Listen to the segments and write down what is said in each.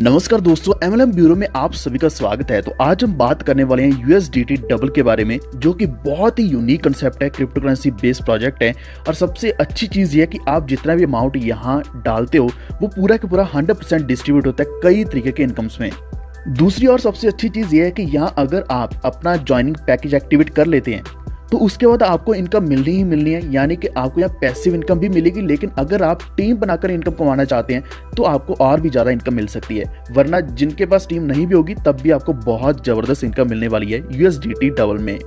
नमस्कार दोस्तों, MLM bureau में आप सभी का स्वागत है। तो आज हम बात करने वाले हैं यूएसडीटी डबल के बारे में, जो कि बहुत ही यूनिक कंसेप्ट है, क्रिप्टो करेंसी बेस्ड प्रोजेक्ट है। और सबसे अच्छी चीज ये है कि आप जितना भी अमाउंट यहाँ डालते हो वो पूरा का पूरा 100% डिस्ट्रीब्यूट होता है कई तरीके के इनकम्स में। दूसरी और सबसे अच्छी चीज ये है कि यहाँ अगर आप अपना ज्वाइनिंग पैकेज एक्टिवेट कर लेते हैं तो उसके बाद आपको इनकम मिलनी ही मिलनी है, यानी कि आपको यहाँ पैसिव इनकम भी मिलेगी। लेकिन अगर आप टीम बनाकर इनकम कमाना चाहते हैं तो आपको और भी ज़्यादा इनकम मिल सकती है, वरना जिनके पास टीम नहीं भी होगी तब भी आपको बहुत ज़बरदस्त इनकम मिलने वाली है यूएसडीटी डबल में।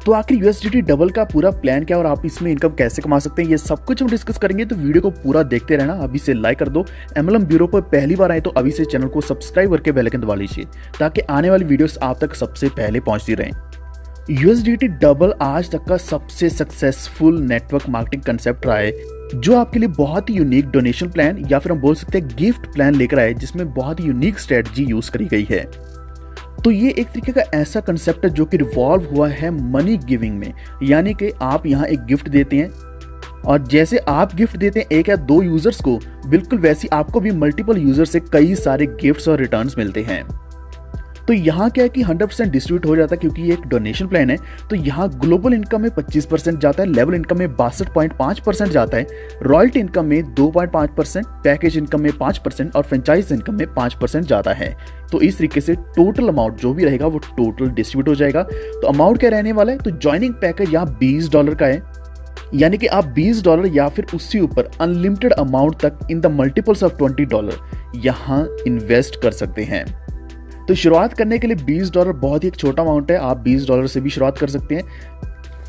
तो आखिर यूएसडीटी डबल का पूरा प्लान क्या है और आप इसमें इनकम कैसे कमा सकते हैं, ये सब कुछ हम डिस्कस करेंगे। तो वीडियो को पूरा देखते रहना। अभी से लाइक कर दो। एमएलएम ब्यूरो पर पहली बार आए तो अभी से चैनल को सब्सक्राइब करके बेल आइकन दबा लीजिए, ताकि आने वाली वीडियोस आप तक सबसे पहले पहुंचती रहें। यूएसडीटी डबल आज तक का सबसे सक्सेसफुल नेटवर्क मार्केटिंग कंसेप्ट रहा है, जो आपके लिए बहुत ही यूनिक डोनेशन प्लान या फिर हम बोल सकते हैं गिफ्ट प्लान लेकर आए, जिसमें बहुत ही यूनिक स्ट्रेटजी यूज करी गई है। तो ये एक तरीके का ऐसा कंसेप्ट है जो कि रिवॉल्व हुआ है मनी गिविंग में, यानी कि आप यहाँ एक गिफ्ट देते हैं और जैसे आप गिफ्ट देते हैं एक या दो यूजर्स को, बिल्कुल वैसे आपको भी मल्टीपल यूजर से कई सारे गिफ्ट्स और रिटर्न्स मिलते हैं। तो यहाँ क्या है कि 100% डिस्ट्रीब्यूट हो जाता है, क्योंकि ये एक डोनेशन प्लान है। तो यहाँ ग्लोबल इनकम में 25% जाता है, लेवल इनकम में 62.5% जाता है, रॉयल्टी इनकम में 2.5%, पैकेज इनकम में 5% और फ्रेंचाइज इनकम में 5% जाता है। तो इस तरीके से टोटल अमाउंट जो भी रहेगा वो टोटल डिस्ट्रीब्यूट हो जाएगा। तो अमाउंट क्या रहने वाला है, तो ज्वाइनिंग पैकेज यहाँ $20 का है, यानी कि आप $20 या फिर उससे ऊपर अनलिमिटेड अमाउंट तक इन द मल्टीपल्स ऑफ $20 यहाँ इन्वेस्ट कर सकते हैं। तो शुरुआत करने के लिए $20 बहुत ही एक छोटा अमाउंट है, आप $20 से भी शुरुआत कर सकते हैं।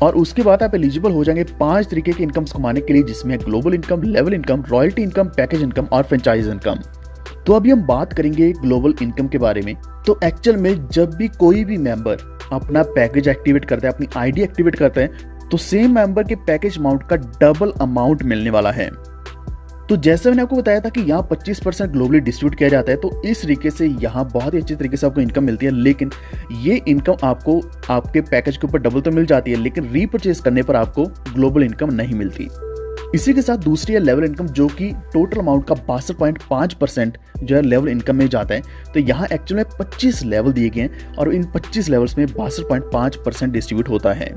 और उसके बाद आप एलिजिबल हो जाएंगे 5 तरीके के इनकम्स कमाने के लिए, जिसमें global income, level income, royalty income, package income और फ्रेंचाइज इनकम। तो अभी हम बात करेंगे ग्लोबल इनकम के बारे में। तो एक्चुअल में जब भी कोई भी मेंबर अपना पैकेज एक्टिवेट करता है, अपनी आईडी एक्टिवेट करता है, तो सेम मेंबर के पैकेज अमाउंट का डबल अमाउंट मिलने वाला है। तो जैसे मैंने आपको बताया था कि यहाँ 25% ग्लोबली डिस्ट्रीब्यूट किया जाता है, तो इस तरीके से यहाँ बहुत ही अच्छी तरीके से आपको इनकम मिलती है। लेकिन ये इनकम आपको आपके पैकेज के ऊपर डबल तो मिल जाती है, लेकिन रीपरचेज करने पर आपको ग्लोबल इनकम नहीं मिलती। इसी के साथ दूसरी है लेवल इनकम, जो कि टोटल अमाउंट का 62.5% जो है लेवल इनकम में जाता है। तो यहाँ एक्चुअल में 25 लेवल दिए गए हैं और इन 25 लेवल्स में 62.5% डिस्ट्रीब्यूट होता है।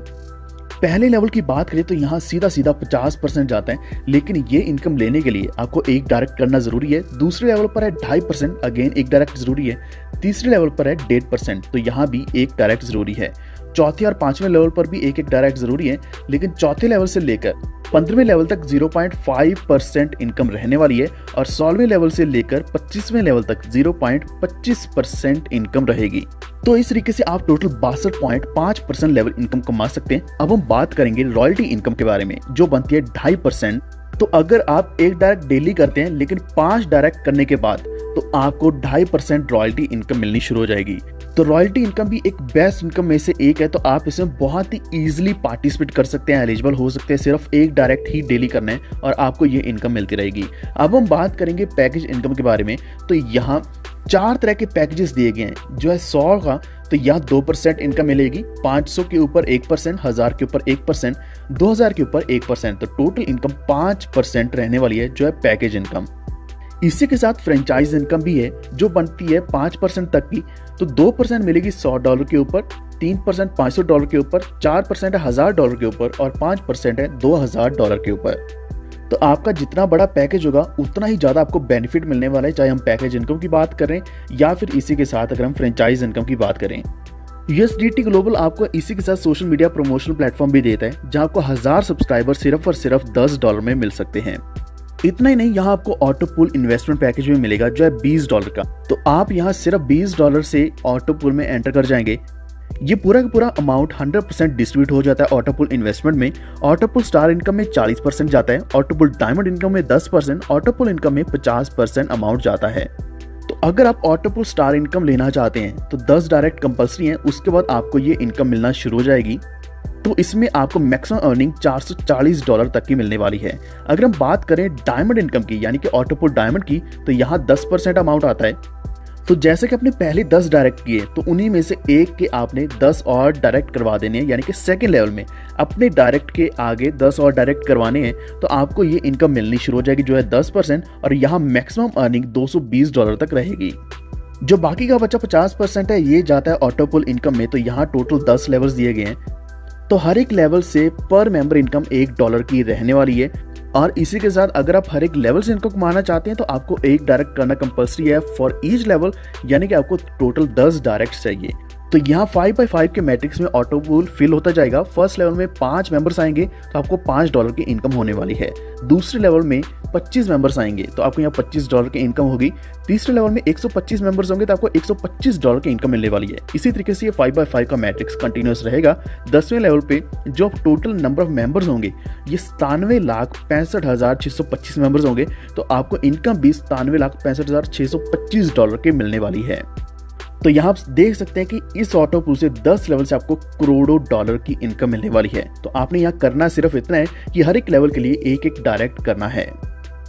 पहले लेवल की बात करें तो यहाँ सीधा 50% जाता है, लेकिन ये इनकम लेने के लिए आपको एक डायरेक्ट करना जरूरी है। दूसरे लेवल पर है 2.5%, अगेन एक डायरेक्ट जरूरी है। तीसरे लेवल पर है 1.5%, तो यहाँ भी एक डायरेक्ट जरूरी है। चौथे और 5वें लेवल पर भी एक डायरेक्ट जरूरी है, लेकिन चौथे लेवल से लेकर 15वें लेवल तक 0.5% इनकम रहने वाली है और 16वें लेवल से लेकर 25वें लेवल तक 0.25% इनकम रहेगी। तो इस तरीके से आप टोटल 62.5% लेवल इनकम कमा सकते हैं। अब हम बात करेंगे रॉयल्टी इनकम के बारे में, जो बनती है 2.5%। तो अगर आप एक डायरेक्ट डेली करते हैं, लेकिन 5 डायरेक्ट करने के बाद तो आपको 2.5% रॉयल्टी इनकम मिलनी शुरू हो जाएगी। तो रॉयल्टी इनकम भी एक बेस्ट इनकम में से एक है, तो आप इसमें बहुत ही इजीली पार्टिसिपेट कर सकते हैं, एलिजिबल हो सकते हैं। सिर्फ एक डायरेक्ट ही डेली करना है और आपको ये इनकम मिलती रहेगी। अब हम बात करेंगे पैकेज इनकम के बारे में। तो यहाँ 4 तरह के पैकेजेस दिए गए हैं। जो है 100 का, तो यहाँ 2% इनकम मिलेगी, 500 के ऊपर 1%, 1000 के ऊपर 1%, 2000 के ऊपर 1%। तो टोटल इनकम 5% रहने वाली है, जो है पैकेज इनकम। इसी के साथ फ्रेंचाइज इनकम भी है, जो बनती है 5% तक की। तो 2% मिलेगी $100 के ऊपर, 3% $500 के ऊपर, 4% है $1000 के ऊपर और 5% है $2000 के ऊपर। तो आपका जितना बड़ा पैकेज होगा उतना ही ज़्यादा आपको बेनिफिट मिलने वाला है, चाहे हम पैकेज इनकम की बात करें या फिर इसी के साथ अगर हम फ्रेंचाइज इनकम की बात करें। यूएसडीटी ग्लोबल आपको इसी के साथ सोशल मीडिया प्रमोशनल प्लेटफॉर्म भी देता है, जहां आपको 1000 सब्सक्राइबर सिर्फ और सिर्फ $10 में मिल सकते हैं। इतना ही नहीं, यहाँ आपको ऑटो पुल इन्वेस्टमेंट पैकेज भी मिलेगा, जो है $20 का। तो आप यहाँ सिर्फ $20 से ऑटो पुल में एंटर कर जाएंगे। ये पूरा का पूरा अमाउंट 100% डिस्ट्रीब्यूट हो जाता है ऑटो पुल इन्वेस्टमेंट में। ऑटो पुल स्टार इनकम में 40% जाता है, ऑटो पुल डायमंड इनकम में 10%, ऑटो पुल इनकम में 50% अमाउंट जाता है। तो अगर आप ऑटो पुल स्टार इनकम लेना चाहते हैं तो 10 डायरेक्ट कंपल्सरी है, उसके बाद आपको ये इनकम मिलना शुरू हो जाएगी। तो इसमें आपको मैक्सिमम अर्निंग $440 तक की मिलने वाली है। अगर हम बात करें डायमंड इनकम की, यानी कि ऑटो पुल डायमंड की, तो यहाँ 10% अमाउंट आता है। तो जैसे कि आपने पहले 10 डायरेक्ट किए, तो उन्हीं में से एक के आपने 10 और डायरेक्ट करवा देने हैं, यानी कि सेकंड लेवल में अपने डायरेक्ट के आगे 10 और डायरेक्ट करवाने हैं, तो आपको ये इनकम मिलनी शुरू हो जाएगी, जो है 10%। और यहाँ मैक्सिमम अर्निंग $220 तक रहेगी। जो बाकी का बचा 50% है ये जाता है ऑटो पुल इनकम में। तो यहाँ टोटल 10 लेवल्स दिए गए हैं, तो हर एक लेवल से पर मेंबर इनकम $1 की रहने वाली है। और इसी के साथ अगर आप हर एक लेवल से इनकम कमाना चाहते हैं तो आपको एक डायरेक्ट करना कंपल्सरी है फॉर ईच लेवल, यानी कि आपको टोटल 10 डायरेक्ट चाहिए। तो यहाँ 5x5 के मैट्रिक्स में ऑटो पूल फिल होता जाएगा। फर्स्ट लेवल में 5 मेंबर्स आएंगे तो आपको $5 की इनकम होने वाली है। दूसरे लेवल में 25 मेंबर्स आएंगे तो आपको यहाँ $25 की इनकम होगी। तीसरे लेवल में 125 मेंबर्स होंगे तो आपको $125 की इनकम मिलने वाली है। इसी तरीके से ये 5x5 का मैट्रिक्स कंटिन्यूस रहेगा। 10वें लेवल पे जो टोटल नंबर ऑफ मेंबर्स होंगे ये 97,65,625 मेंबर्स होंगे, तो आपको इनकम भी $97,65,625 की मिलने वाली है। तो यहाँ आप देख सकते हैं कि इस ऑटो पूल से 10 लेवल से आपको करोड़ों डॉलर की इनकम मिलने वाली है। तो आपने यहाँ करना सिर्फ इतना है कि हर एक लेवल के लिए एक एक डायरेक्ट करना है।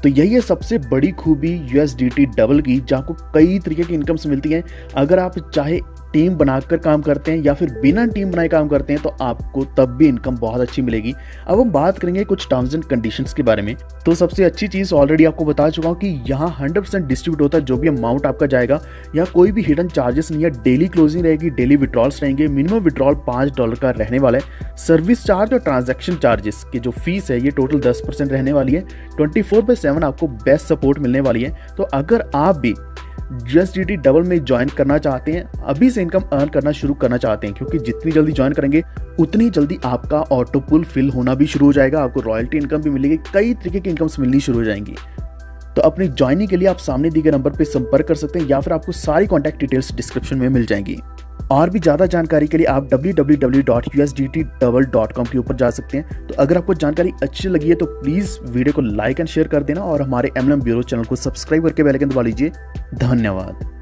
तो यही है सबसे बड़ी खूबी USDT डबल की, जहाँ को कई तरीके की इनकम्स मिलती हैं। अगर आप चाहे टीम बनाकर काम करते हैं या फिर बिना टीम बनाए काम करते हैं तो आपको तब भी इनकम बहुत अच्छी मिलेगी। अब हम बात करेंगे कुछ टर्म्स एंड कंडीशंस के बारे में। तो सबसे अच्छी चीज़ ऑलरेडी आपको बता चुका हूँ कि यहाँ 100% डिस्ट्रीब्यूट होता है जो भी अमाउंट आपका जाएगा। यहाँ कोई भी हिडन चार्जेस नहीं है, डेली क्लोजिंग रहेगी, डेली विड्रॉल्स रहेंगे। मिनिमम विड्रॉल $5 का रहने वाला है। सर्विस चार्ज और ट्रांजैक्शन चार्जेस की जो फीस है ये टोटल 10% रहने वाली है। 24/7 आपको बेस्ट सपोर्ट मिलने वाली है। तो अगर आप भी USDT डबल में ज्वाइन करना चाहते हैं, अभी से इनकम अर्न करना शुरू करना चाहते हैं, क्योंकि जितनी जल्दी ज्वाइन करेंगे उतनी जल्दी आपका ऑटो पुल फिल होना भी शुरू हो जाएगा, आपको रॉयल्टी इनकम भी मिलेगी, कई तरीके की इनकम्स मिलनी शुरू हो जाएंगी। तो अपनी ज्वाइनिंग के लिए आप सामने दिए गए नंबर पर संपर्क कर सकते हैं या फिर आपको सारी कॉन्टैक्ट डिटेल्स डिस्क्रिप्शन में मिल जाएंगी। और भी ज़्यादा जानकारी के लिए आप www.usdtdouble.com के ऊपर जा सकते हैं। तो अगर आपको जानकारी अच्छी लगी है तो प्लीज़ वीडियो को लाइक एंड शेयर कर देना और हमारे MLM ब्यूरो चैनल को सब्सक्राइब करके बेल आइकन दबा लीजिए। धन्यवाद।